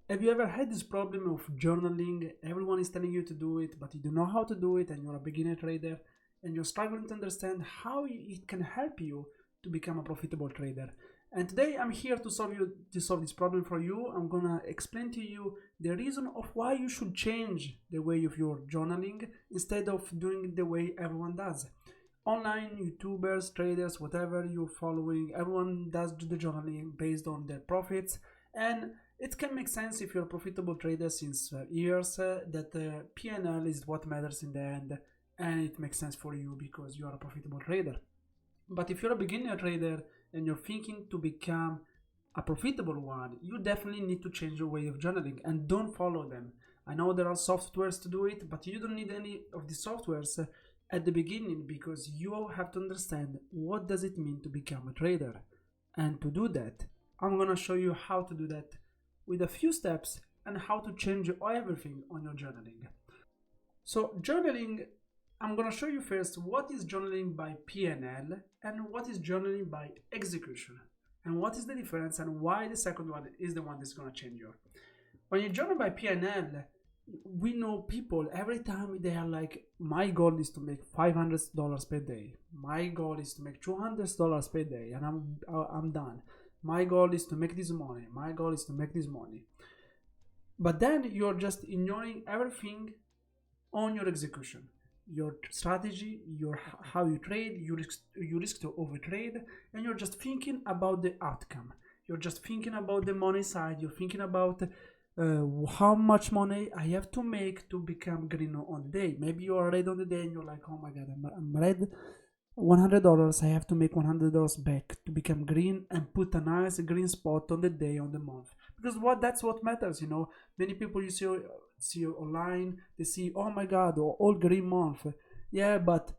Have you ever had this problem of journaling? Everyone is telling you to do it, but you don't know how to do it, and you're a beginner trader, and you're struggling to understand how it can help you to become a profitable trader. And today I'm here to solve this problem for you. I'm gonna explain to you the reason of why you should change the way of your journaling instead of doing it the way everyone does. Online YouTubers, traders, whatever you're following, everyone does the journaling based on their profits, and it can make sense if you're a profitable trader since years that P&L is what matters in the end, and it makes sense for you because you are a profitable trader. But if you're a beginner trader and you're thinking to become a profitable one, you definitely need to change your way of journaling and don't follow them. I know there are softwares to do it, but you don't need any of the softwares at the beginning because you have to understand what does it mean to become a trader. And to do that, I'm gonna show you how to do that with a few steps and how to change everything on your journaling. So journaling, I'm gonna show you first what is journaling by PNL and what is journaling by execution and what is the difference and why the second one is the one that's gonna change you. When you journal by PNL, we know people every time they are like, my goal is to make $500 per day. My goal is to make $200 per day, and I'm done. My goal is to make this money. My goal is to make this money. But then you're just ignoring everything on your execution, your strategy, your how you trade. You risk to overtrade, and you're just thinking about the outcome. You're just thinking about the money side. You're thinking about how much money I have to make to become green on the day. Maybe you are red on the day and you're like, oh my god, I'm red. $100, I have to make $100 back to become green and put a nice green spot on the day, on the month, because that's what matters. Many people you see online, they see, oh my god, all green month. Yeah, but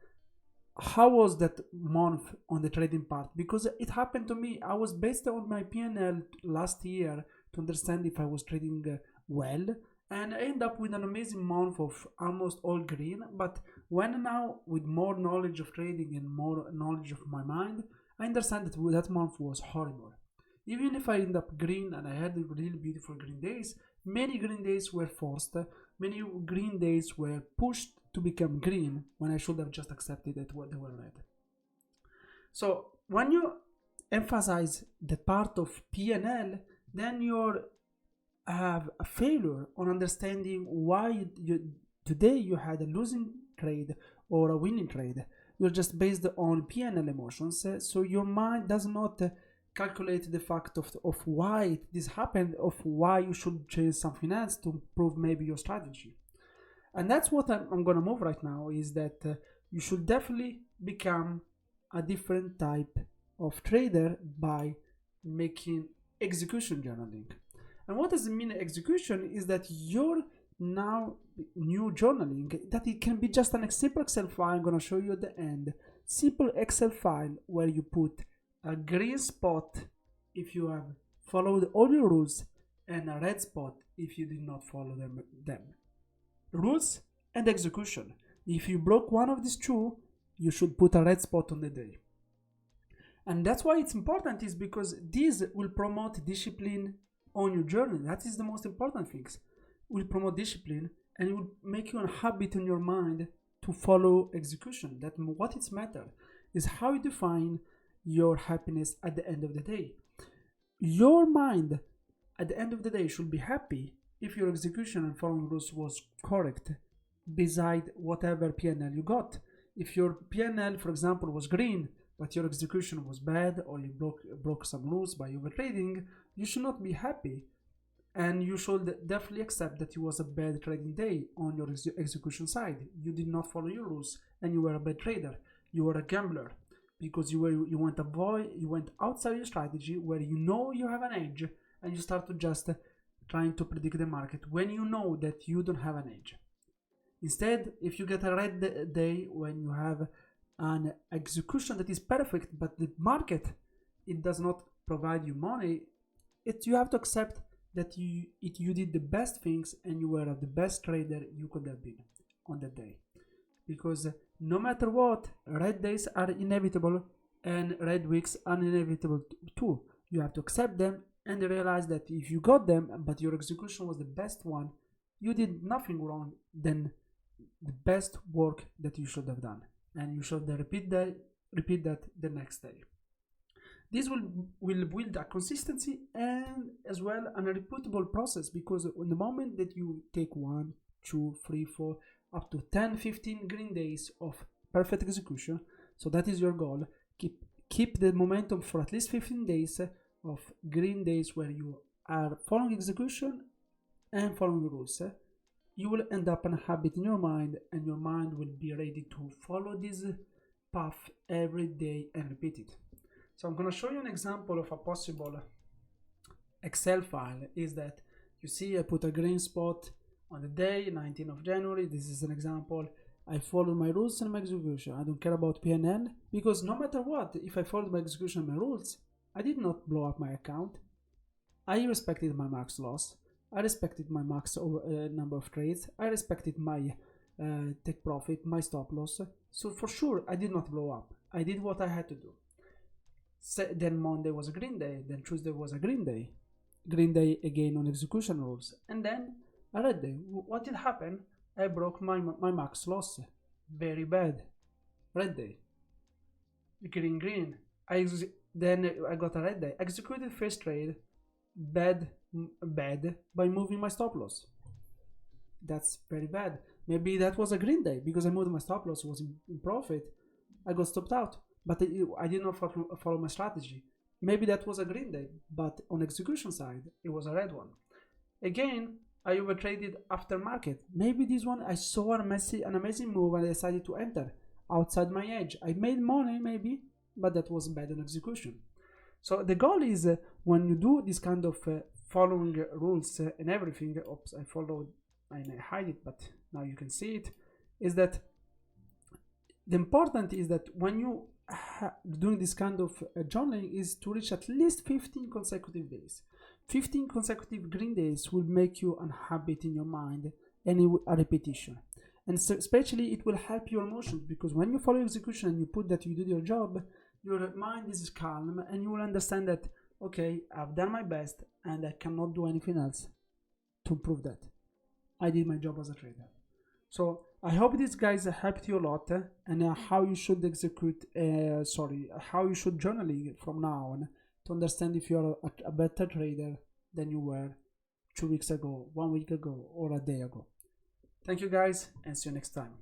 how was that month on the trading part? Because it happened to me. I was based on my PNL last year to understand if I was trading well, and I end up with an amazing month of almost all green. But when now with more knowledge of trading and more knowledge of my mind, I understand that month was horrible. Even if I end up green and I had really beautiful green days, many green days were forced, many green days were pushed to become green when I should have just accepted that they were red. So when you emphasize the part of PNL, then you have a failure on understanding why today you had a losing trade or a winning trade. You're just based on PNL emotions, so your mind does not calculate the fact of why this happened, of why you should change something else to improve maybe your strategy. And that's what I'm gonna move right now, is that you should definitely become a different type of trader by making execution journaling. And what does it mean execution is that your now new journaling, that it can be just a simple Excel file. I'm gonna show you at the end. Simple Excel file where you put a green spot if you have followed all your rules and a red spot if you did not follow them. Rules and execution. If you broke one of these two, you should put a red spot on the day. And that's why it's important, is because this will promote discipline on your journey. That is the most important things. Will promote discipline and it will make you a habit in your mind to follow execution. That what it's matter is how you define your happiness at the end of the day. Your mind at the end of the day should be happy if your execution and following rules was correct, beside whatever PNL you got. If your PNL, for example, was green, but your execution was bad, or you broke some rules by overtrading, you should not be happy. And you should definitely accept that it was a bad trading day on your execution side. You did not follow your rules and you were a bad trader. You were a gambler because you went outside your strategy where you know you have an edge, and you start to just trying to predict the market when you know that you don't have an edge. Instead, if you get a red day when you have an execution that is perfect, but the market, it does not provide you money, you have to accept that you did the best things and you were the best trader you could have been on that day. Because no matter what, red days are inevitable and red weeks are inevitable too. You have to accept them and you realize that if you got them but your execution was the best one, you did nothing wrong than the best work that you should have done, and you should repeat that the next day. This will build a consistency and as well a repeatable process, because in the moment that you take 1, 2, 3, 4 up to 10, 15 green days of perfect execution, so that is your goal, keep the momentum for at least 15 days of green days where you are following execution and following rules, you will end up in a habit in your mind, and your mind will be ready to follow this path every day and repeat it. So I'm going to show you an example of a possible Excel file. Is that you see I put a green spot on the day 19th of January. This is an example. I follow my rules and my execution. I don't care about PNL, because no matter what, if I followed my execution and my rules, I did not blow up my account. I respected my max loss. I respected my max number of trades. I respected my take profit, my stop loss. So for sure, I did not blow up. I did what I had to do. Then Monday was a green day. Then Tuesday was a green day. Green day again on execution rules. And then a red day. What did happen? I broke my max loss. Very bad. Red day. Green. Then I got a red day. Executed first trade. Bad by moving my stop loss. That's very bad. Maybe that was a green day because I moved my stop loss, was in profit. I got stopped out, but I did not follow my strategy. Maybe that was a green day, but on execution side, it was a red one. Again, I overtraded after market. Maybe this one I saw an amazing move and I decided to enter outside my edge. I made money maybe, but that was bad on execution. So the goal is when you do this kind of following rules and everything, oops, I followed and I hide it, but now you can see it, is that the important is that when you doing this kind of journaling is to reach at least 15 consecutive days. 15 consecutive green days will make you a habit in your mind and a repetition. And so especially it will help your emotions, because when you follow execution and you put that you did your job, your mind is calm and you will understand that, okay, I've done my best and I cannot do anything else to prove that I did my job as a trader. So I hope these guys helped you a lot, and how you should how you should journaling from now on to understand if you're a better trader than you were 2 weeks ago, 1 week ago, or a day ago. Thank you guys, and see you next time.